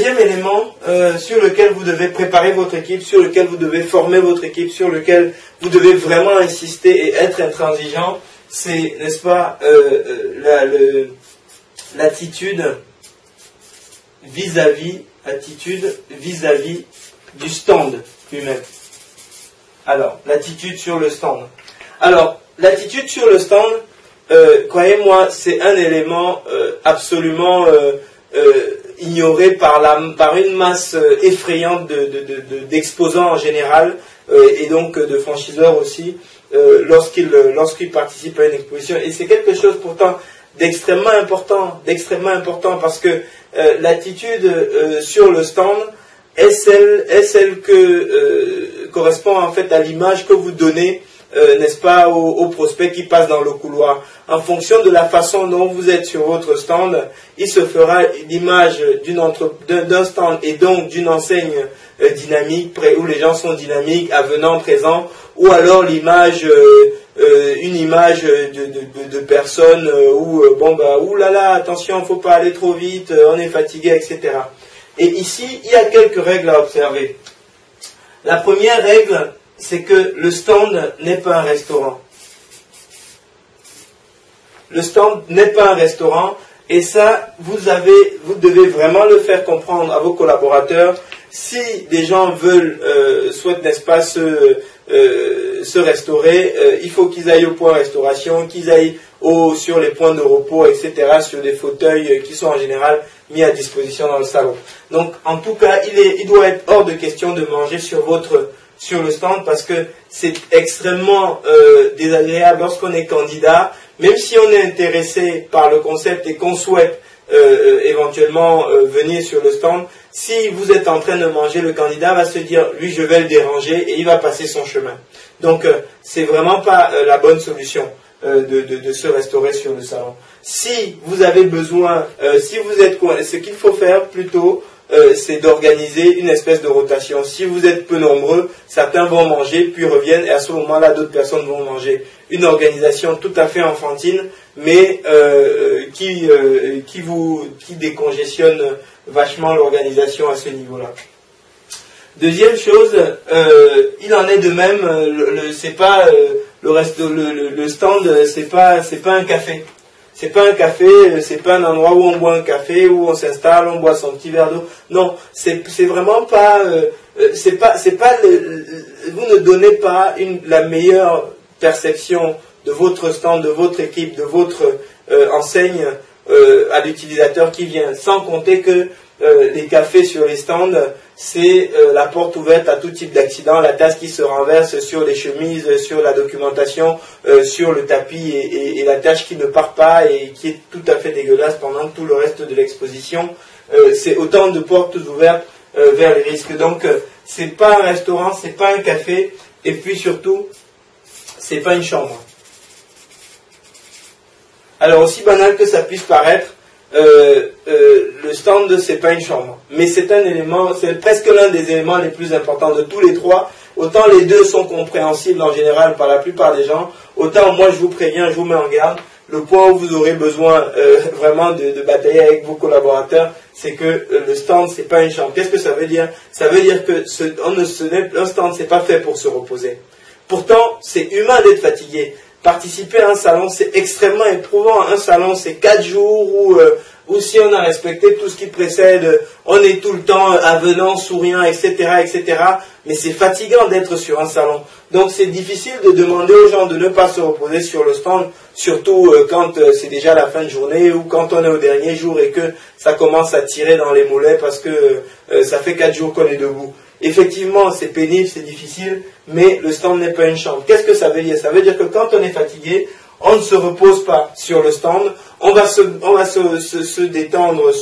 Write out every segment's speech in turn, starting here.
deuxième élément sur lequel vous devez préparer votre équipe, sur lequel vous devez former votre équipe, sur lequel vous devez vraiment insister et être intransigeant, c'est, n'est-ce pas, l'attitude vis-à-vis du stand lui-même. Alors, l'attitude sur le stand. Alors, l'attitude sur le stand, croyez-moi, c'est un élément absolument ignoré par une masse effrayante d'exposants en général, et donc de franchiseurs aussi, lorsqu'ils participent à une exposition. Et c'est quelque chose pourtant d'extrêmement important parce que l'attitude sur le stand est celle que correspond en fait à l'image que vous donnez, n'est-ce pas, aux prospects qui passent dans le couloir. En fonction de la façon dont vous êtes sur votre stand, il se fera l'image d'un stand et donc d'une enseigne dynamique, où les gens sont dynamiques, avenants, présents, ou alors l'image, une image de personnes où, oulala, attention, faut pas aller trop vite, on est fatigué, etc. Et ici, il y a quelques règles à observer. La première règle, c'est que le stand n'est pas un restaurant. Le stand n'est pas un restaurant, et ça, vous devez vraiment le faire comprendre à vos collaborateurs. Si des gens souhaitent, n'est-ce pas, se restaurer, il faut qu'ils aillent au point restauration, qu'ils aillent sur les points de repos, etc., sur des fauteuils qui sont en général mis à disposition dans le salon. Donc, en tout cas, il doit être hors de question de manger sur le stand, parce que c'est extrêmement désagréable lorsqu'on est candidat, même si on est intéressé par le concept et qu'on souhaite éventuellement venir sur le stand. Si vous êtes en train de manger, le candidat va se dire, lui, je vais le déranger, et il va passer son chemin. Donc, c'est vraiment pas la bonne solution de se restaurer sur le salon. Si vous avez besoin, ce qu'il faut faire plutôt, c'est d'organiser une espèce de rotation. Si vous êtes peu nombreux, certains vont manger, puis reviennent, et à ce moment-là, d'autres personnes vont manger. Une organisation tout à fait enfantine, mais qui décongestionne vachement l'organisation à ce niveau-là. Deuxième chose, il en est de même, le stand, c'est pas un café. C'est pas un café, c'est pas un endroit où on boit un café, où on s'installe, on boit son petit verre d'eau. Non, c'est vraiment pas, vous ne donnez pas la meilleure perception de votre stand, de votre équipe, de votre enseigne à l'utilisateur qui vient. Sans compter que les cafés sur les stands, c'est la porte ouverte à tout type d'accident, la tasse qui se renverse sur les chemises, sur la documentation, sur le tapis, et la tâche qui ne part pas et qui est tout à fait dégueulasse pendant tout le reste de l'exposition. C'est autant de portes ouvertes vers les risques. Donc, c'est pas un restaurant, c'est pas un café, et puis surtout, c'est pas une chambre. Alors, aussi banal que ça puisse paraître, le stand, c'est pas une chambre, mais c'est un élément, c'est presque l'un des éléments les plus importants de tous les trois. Autant les deux sont compréhensibles en général par la plupart des gens, autant moi je vous préviens, je vous mets en garde. Le point où vous aurez besoin vraiment de batailler avec vos collaborateurs, c'est que le stand, c'est pas une chambre. Qu'est-ce que ça veut dire? Ça veut dire que un stand, c'est pas fait pour se reposer. Pourtant, c'est humain d'être fatigué. Participer à un salon, c'est extrêmement éprouvant. Un salon, c'est 4 jours où si on a respecté tout ce qui précède, on est tout le temps avenant, souriant, etc., etc. Mais c'est fatigant d'être sur un salon. Donc c'est difficile de demander aux gens de ne pas se reposer sur le stand, surtout quand c'est déjà la fin de journée ou quand on est au dernier jour et que ça commence à tirer dans les mollets parce que ça fait 4 jours qu'on est debout. Effectivement, c'est pénible, c'est difficile, mais le stand n'est pas une chambre. Qu'est-ce que ça veut dire? Ça veut dire que quand on est fatigué, on ne se repose pas sur le stand, on va se détendre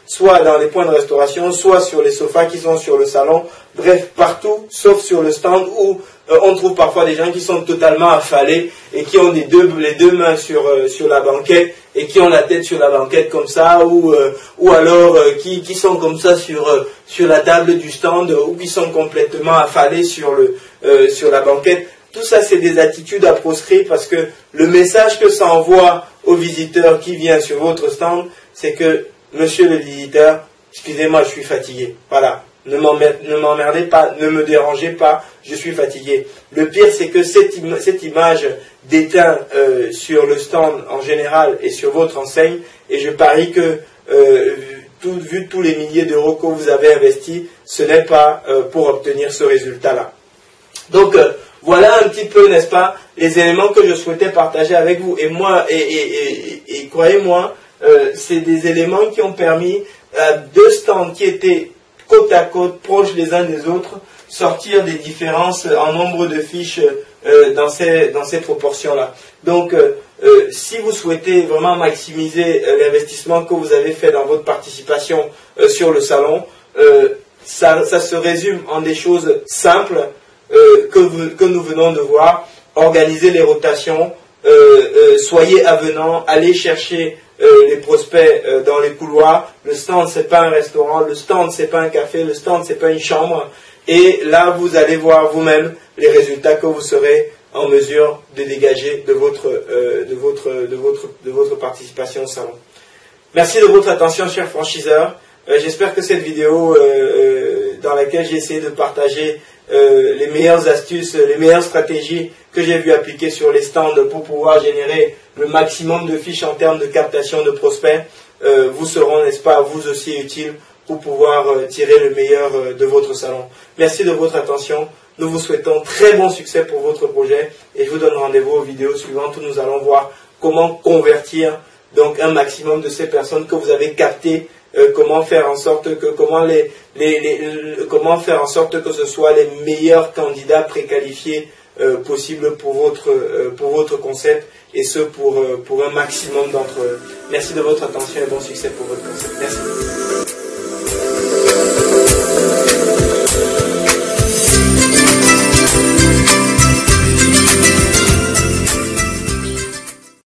soit dans les points de restauration, soit sur les sofas qui sont sur le salon, bref, partout, sauf sur le stand où on trouve parfois des gens qui sont totalement affalés et qui ont les deux mains sur la banquette et qui ont la tête sur la banquette comme ça, ou alors qui sont comme ça sur la table du stand, ou qui sont complètement affalés sur la banquette. Tout ça, c'est des attitudes à proscrire parce que le message que ça envoie au visiteur qui vient sur votre stand, c'est que, monsieur le visiteur, excusez-moi, je suis fatigué. Voilà. Ne m'emmerdez pas, ne me dérangez pas, je suis fatigué. Le pire, c'est que cette image déteint sur le stand en général et sur votre enseigne, et je parie que, vu tous les milliers d'euros que vous avez investis, ce n'est pas pour obtenir ce résultat-là. Donc, voilà un petit peu, n'est-ce pas, les éléments que je souhaitais partager avec vous. Et moi, et croyez-moi, c'est des éléments qui ont permis à deux stands qui étaient côte à côte, proches les uns des autres, sortir des différences en nombre de fiches dans ces proportions-là. Donc, si vous souhaitez vraiment maximiser l'investissement que vous avez fait dans votre participation sur le salon, ça se résume en des choses simples que nous venons de voir. Organiser les rotations, soyez avenants, allez chercher les prospects dans les couloirs. Le stand, c'est pas un restaurant, le stand, c'est pas un café, le stand, c'est pas une chambre. Et là, vous allez voir vous-même les résultats que vous serez en mesure de dégager de votre participation au salon. Merci de votre attention, chers franchiseurs. J'espère que cette vidéo dans laquelle j'ai essayé de partager les meilleures astuces, les meilleures stratégies que j'ai vu appliquer sur les stands pour pouvoir générer le maximum de fiches en termes de captation de prospects, vous seront, n'est-ce pas, vous aussi utiles pour pouvoir tirer le meilleur de votre salon. Merci de votre attention. Nous vous souhaitons très bon succès pour votre projet et je vous donne rendez-vous aux vidéos suivantes où nous allons voir comment convertir donc un maximum de ces personnes que vous avez captées. Comment faire en sorte que ce soit les meilleurs candidats préqualifiés possibles pour votre concept, et ce pour un maximum d'entre eux. Merci de votre attention et bon succès pour votre concept. Merci.